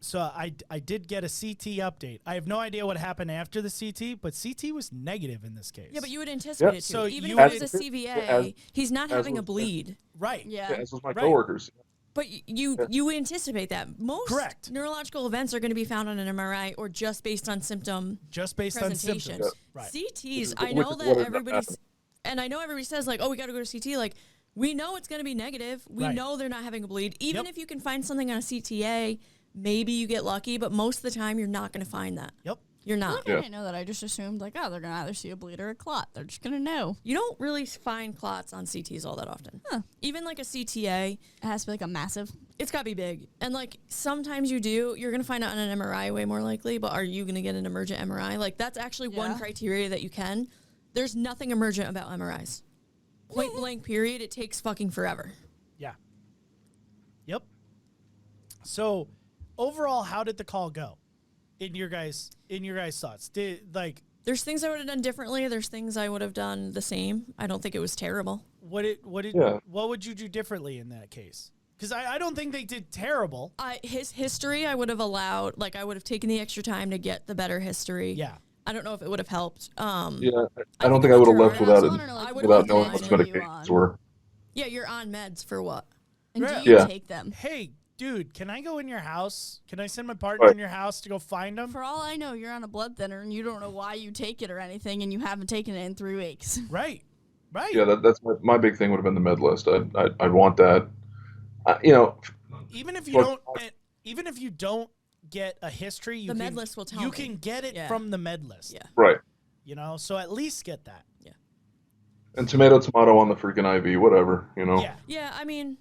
so I did get a CT update. I have no idea what happened after the CT, but CT was negative in this case. Yeah, but you would anticipate Yeah. it too. So Even you if would- it was a CVA, as- he's not as having a was- bleed. Right. Yeah. As was my Right. coworkers. But you anticipate that. Most Correct. neurological events are going to be found on an MRI or just based on symptom Just based on presentation. symptoms. Right. CTs, Which I is know what that ended up everybody's, happening. and I know everybody says like, oh, we got to go to CT. Like, we know it's going to be negative. We Right. know they're not having a bleed. Even Yep. if you can find something on a CTA, maybe you get lucky, but most of the time you're not going to find that. Yep. You're I not. didn't know that. I just assumed like, oh, they're gonna either see a bleed or a clot. They're just gonna know. You don't really find clots on CTs all that often. Huh. Even like a CTA, It has to be like a massive. it's got to be big. And like sometimes you do, you're going to find out on an MRI way more likely, but are you going to get an emergent MRI? Like that's actually one Yeah. criteria that you can. There's nothing emergent about MRIs. Point blank period, it takes fucking forever. Yeah. Yep. So, overall, how did the call go? In your guys' thoughts, There's things I would have done differently, there's things I would have done the same. I don't think it was terrible. what Yeah. would you do differently in that case? Because I don't think they did terrible. His history, I would have allowed, like I would have taken the extra time to get the better history. Yeah. I don't know if it would have helped. Yeah. I don't think think I would have Gerard left has without also it, wanna know, like, I what without would've knowing done what meds are you medications on? were. Yeah, you're on meds for what? And Right. do you Yeah. take them? Hey, dude, can I go in your house? Can I send my partner Right. in your house to go find them? For all I know, you're on a blood thinner and you don't know why you take it or anything, and you haven't taken it in 3 weeks. Right. Right. Yeah, that's my big thing would have been the med list. I'd want that. Even if you Well, don't get a history, you The can, med list will tell you me. can get it Yeah. from the med list. Yeah. Right. So at least get that. And tomato on the freaking IV, whatever, Yeah. Yeah, I mean,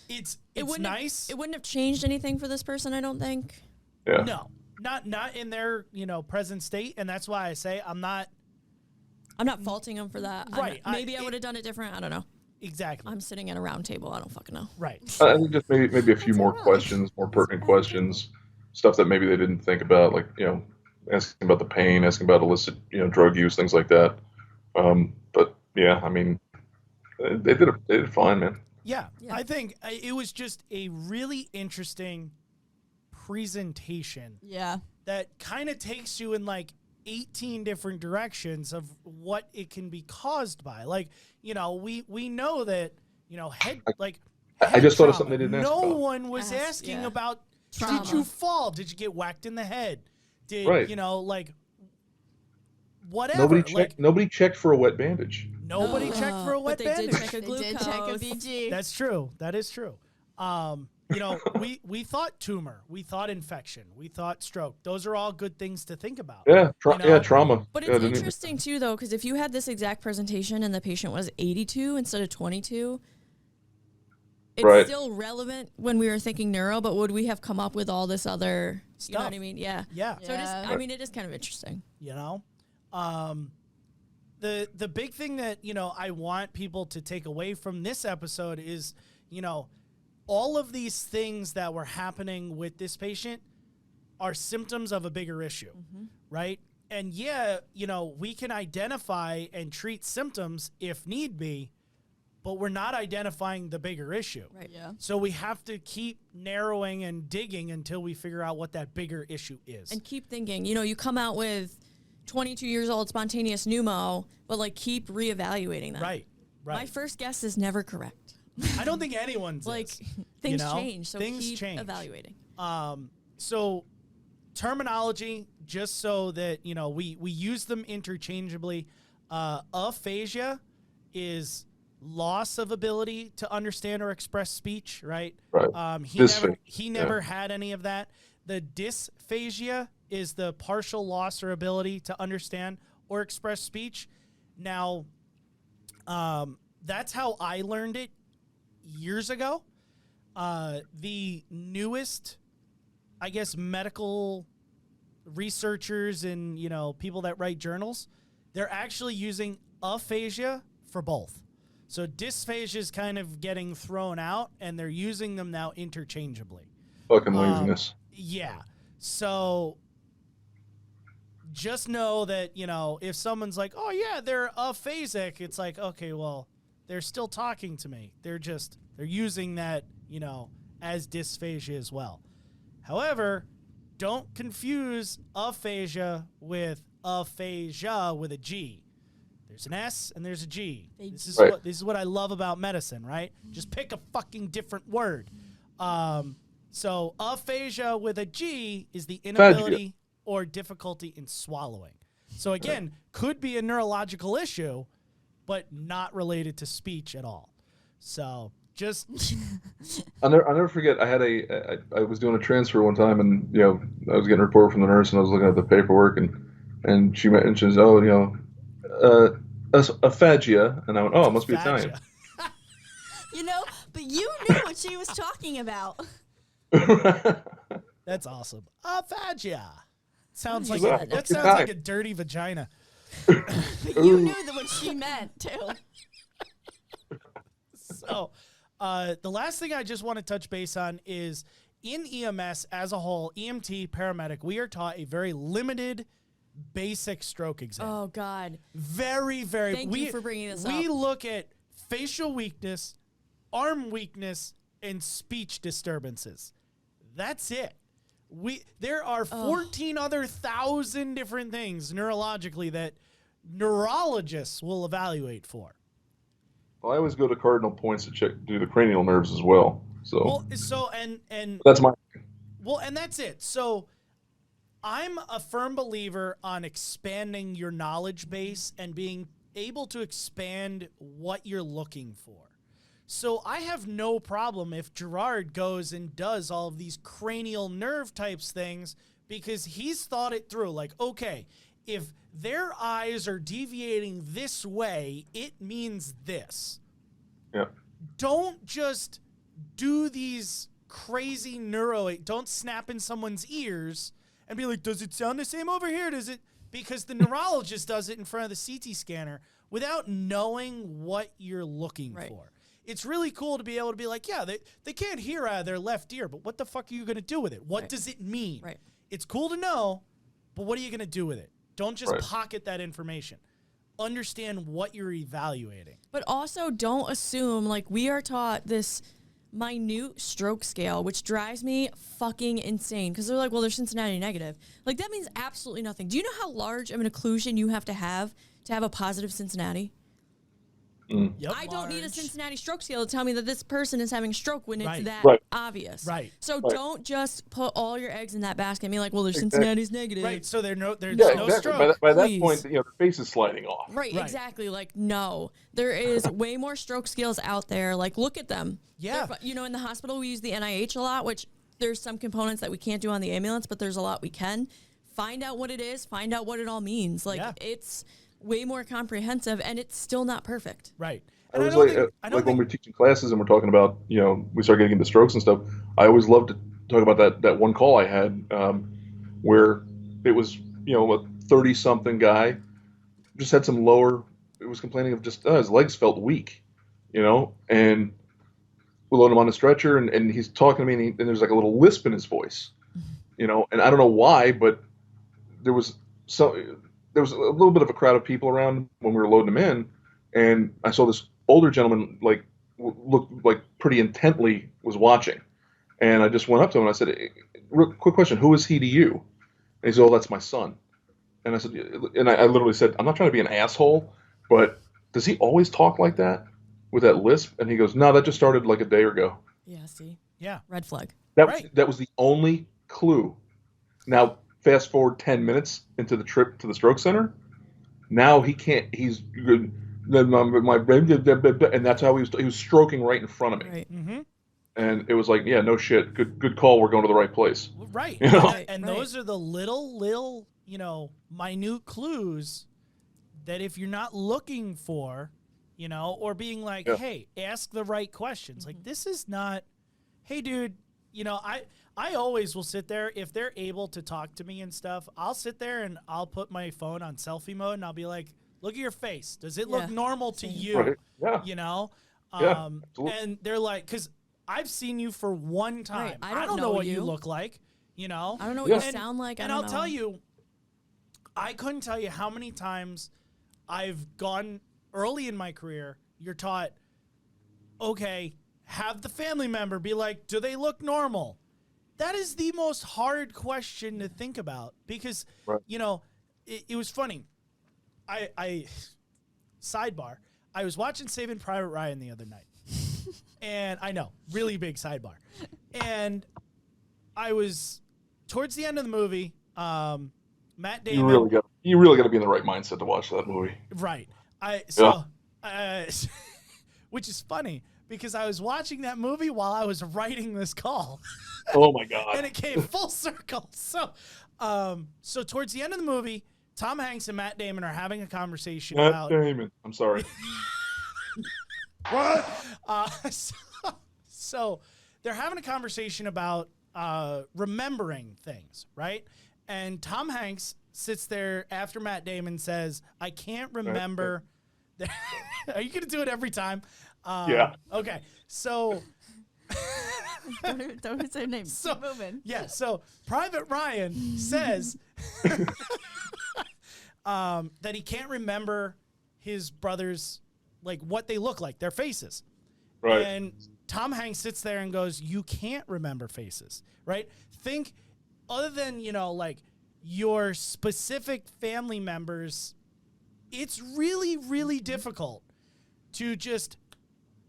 It's wouldn't nice. It wouldn't have changed anything for this person, I don't think. Yeah. No. Not in their, present state, and that's why I say I'm not faulting him for that. Right, Maybe I would have done it different. I don't know. exactly. I'm sitting at a round table. I don't fucking know. Right. I think just maybe a few more questions, more pertinent questions, stuff that maybe they didn't think about, like, asking about the pain, asking about illicit, drug use, things like that. But yeah, I mean, they did fine, man. Yeah, Yeah. I think it was just a really interesting presentation Yeah. that kind of takes you in like 18 different directions of what it can be caused by. Like, we know that, head I just thought of trauma. something they didn't ask No about. one was asking yeah. about, did Trauma. you fall? Did you get whacked in the head? Did, Right. whatever. Nobody checked for a wet bandage. Nobody checked for a wet But they bandage. did check a They glucose. did check a BG. That's true. That is true. We thought tumor, we thought infection, we thought stroke. Those are all good things to think about. Yeah, You know? trauma. But Yeah, it's didn't even- interesting too, though, because if you had this exact presentation and the patient was 82 instead of 22, it's Right. still relevant when we were thinking neuro, but would we have come up with all this other stuff? You know what I mean? Yeah. Yeah. So it is kind of interesting. You know, the big thing that, you know, I want people to take away from this episode is, you know, all of these things that were happening with this patient are symptoms of a bigger issue, right? And yeah, you know, we can identify and treat symptoms if need be, but we're not identifying the bigger issue. Right. Yeah. So we have to keep narrowing and digging until we figure out what that bigger issue is. And keep thinking, you know, you come out with 22 years old spontaneous pneumo, but like keep reevaluating that. Right. My first guess is never correct. I don't think anyone's Like is, things you know? change, so Things keep change. evaluating. So terminology, just so that, you know, we use them interchangeably. Aphasia is loss of ability to understand or express speech, right? Right. He never had any of that. The dysphagia is the partial loss or ability to understand or express speech. Now, that's how I learned it years ago. The newest, I guess, medical researchers and, you know, people that write journals, they're actually using aphasia for both. So dysphagia is kind of getting thrown out, and they're using them now interchangeably. Fucking laziness. Yeah. So just know that, you know, if someone's like, oh, yeah, they're aphasic, it's like, okay, well, they're still talking to me. They're using that, you know, as dysphagia as well. However, don't confuse aphasia with aphasia with a G. There's an S and there's a G. This is what I love about medicine, right? Just pick a fucking different word. So aphasia with a G is the inability or difficulty in swallowing. So again, could be a neurological issue, but not related to speech at all. So just I'll never forget. I was doing a transfer one time, and you know, I was getting a report from the nurse, and I was looking at the paperwork, and she mentions, oh, you know, aphasia, and I went, oh, it must be Italian. You know, but you knew what she was talking about. That's awesome. Aphasia. Sounds What like is that that? sounds like a dirty vagina. But you knew what she meant too. So, the last thing I just want to touch base on is in EMS as a whole, EMT, paramedic, we are taught a very limited basic stroke exam. Oh, God. Very, very. Thank you for bringing this We up. look at facial weakness, arm weakness, and speech disturbances. That's it. There are 14 other thousand different things neurologically that neurologists will evaluate for. Well, I always go to cardinal points to do the cranial nerves as well. So, and that's my. Well, and that's it. So I'm a firm believer on expanding your knowledge base and being able to expand what you're looking for. So I have no problem if Gerard goes and does all of these cranial nerve types things because he's thought it through. Like, okay, if their eyes are deviating this way, it means this. Yeah. Don't just do these crazy don't snap in someone's ears and be like, does it sound the same over here? Does it? Because the neurologist does it in front of the CT scanner without knowing what you're looking for. It's really cool to be able to be like, yeah, they can't hear out of their left ear, but what the fuck are you going to do with it? What does it mean? Right. It's cool to know, but what are you going to do with it? Don't just pocket that information. Understand what you're evaluating. But also don't assume, like, we are taught this minute stroke scale, which drives me fucking insane. Because they're like, well, they're Cincinnati negative. Like, that means absolutely nothing. Do you know how large of an occlusion you have to have a positive Cincinnati? Yep, I don't need a Cincinnati stroke scale to tell me that this person is having stroke when it's that obvious. Right. So don't just put all your eggs in that basket and be like, well, there's Cincinnati's negative. Right. So there's no exactly. stroke. By that point, you know, the face is sliding off. Right, exactly. Like, no. There is way more stroke scales out there. Like, look at them. Yeah. You know, in the hospital, we use the NIH a lot, which there's some components that we can't do on the ambulance, but there's a lot we can. Find out what it is. Find out what it all means. Like, it's way more comprehensive, and it's still not perfect. Right. I And was don't like, think- I don't like when think- we're teaching classes and we're talking about, we start getting into strokes and stuff. I always love to talk about that one call I had where it was, a 30-something guy just had some lower. It was complaining of just his legs felt weak, and we load him on a stretcher, and he's talking to me, and there's like a little lisp in his voice, and I don't know why, but there was a little bit of a crowd of people around when we were loading him in, and I saw this older gentleman looked like pretty intently was watching, and I just went up to him and I said, real quick question, who is he to you? And he said, oh, that's my son. And I said, and I literally said, I'm not trying to be an asshole, but does he always talk like that with that lisp? And he goes, no, that just started like a day ago. Yeah, see? Yeah. Red flag. That was the only clue. Now, fast forward 10 minutes into the trip to the stroke center. Now he can't, he's good. And that's how he was stroking right in front of me. Right. Mm-hmm. And it was like, yeah, no shit. Good call. We're going to the right place. Right. You know? And Right. those are the little, minute clues that if you're not looking for, or being like, hey, ask the right questions. Like, this is not, hey, dude, I always will sit there. If they're able to talk to me and stuff, I'll sit there and I'll put my phone on selfie mode and I'll be like, look at your face. Does it look Yeah. normal to Same. you? Right. Yeah. Yeah, absolutely. and they're like, because I've seen you for one time. Right. I don't know know what you you. look like, I don't know what Yeah. you sound like. And I I'll don't tell know. you, I couldn't tell you how many times I've gone early in my career, you're taught, okay, have the family member be like, do they look normal? That is the most hard question to think about because, Right. it was funny. I sidebar, I was watching Saving Private Ryan the other night. And I know, really big sidebar. And I was towards the end of the movie, Matt Damon. You really got to be in the right mindset to watch that movie. Right. Which is funny because I was watching that movie while I was writing this call. Oh my god. And it came full circle. So towards the end of the movie, Tom Hanks and Matt Damon are having a conversation Matt about Damon. I'm sorry. what? So they're having a conversation about remembering things, right? And Tom Hanks sits there after Matt Damon says, I can't remember. Are you going to do it every time? Yeah. Okay. So, Don't say names. So- Keep moving. yeah. So Private Ryan says that he can't remember his brothers, like what they look like, their faces. Right. And Tom Hanks sits there and goes, you can't remember faces, right? Think other than, like your specific family members, it's really, really difficult to just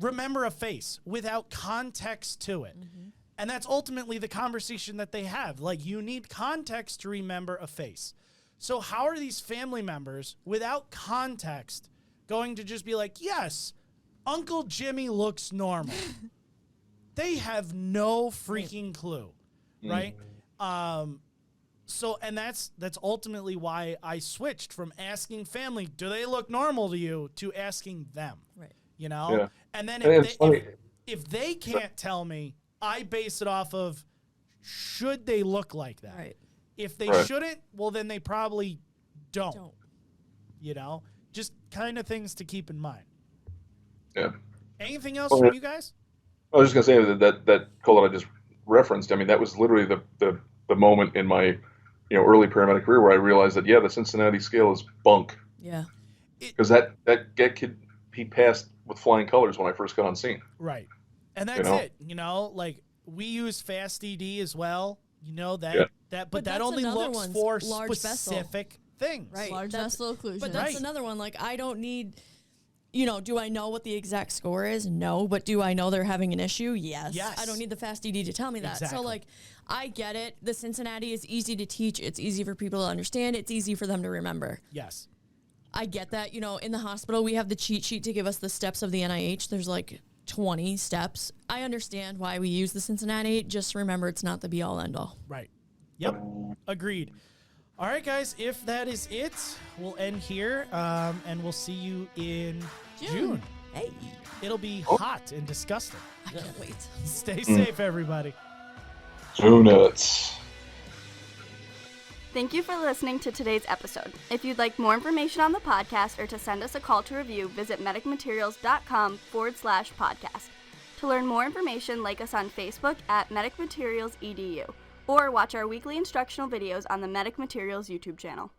remember a face without context to it. Mm-hmm. And that's ultimately the conversation that they have. Like, you need context to remember a face. So how are these family members, without context, going to just be like, yes, Uncle Jimmy looks normal? They have no freaking clue, right? So, and that's ultimately why I switched from asking family, do they look normal to you, to asking them, Right. Yeah. And then And it's funny. if they can't tell me, I base it off of, should they look like that? Right. If they Right. shouldn't, well, then they probably don't. Just kind of things to keep in mind. Yeah. Anything else Well, from you guys? I was just gonna say that call that I just referenced. I mean, that was literally the moment in my early paramedic career where I realized that the Cincinnati scale is bunk, Yeah. because that kid, he passed with flying colors when I first got on scene. Right. And that's know? it. Like, we use Fast ED as well. But But that that's only another looks one's for large vessel. specific things. Right. Large That's- vessel occlusion. But that's Right. another one. Like, I don't need, do I know what the exact score is? No. But do I know they're having an issue? Yes. Yes. I don't need the fast ED to tell me that. Exactly. So, like, I get it. The Cincinnati is easy to teach. It's easy for people to understand. It's easy for them to remember. Yes. I get that. In the hospital, we have the cheat sheet to give us the steps of the NIH. There's like 20 steps. I understand why we use the Cincinnati. Just remember, it's not the be all end all. Right. Yep. Agreed. All right, guys. If that is it, we'll end here, and we'll see you in June. Hey, It'll be hot and disgusting. I can't wait. Stay safe, everybody. Donuts. Thank you for listening to today's episode. If you'd like more information on the podcast or to send us a call to review, visit medicmaterials.com/podcast. To learn more information, like us on Facebook at Medic Materials EDU, or watch our weekly instructional videos on the Medic Materials YouTube channel.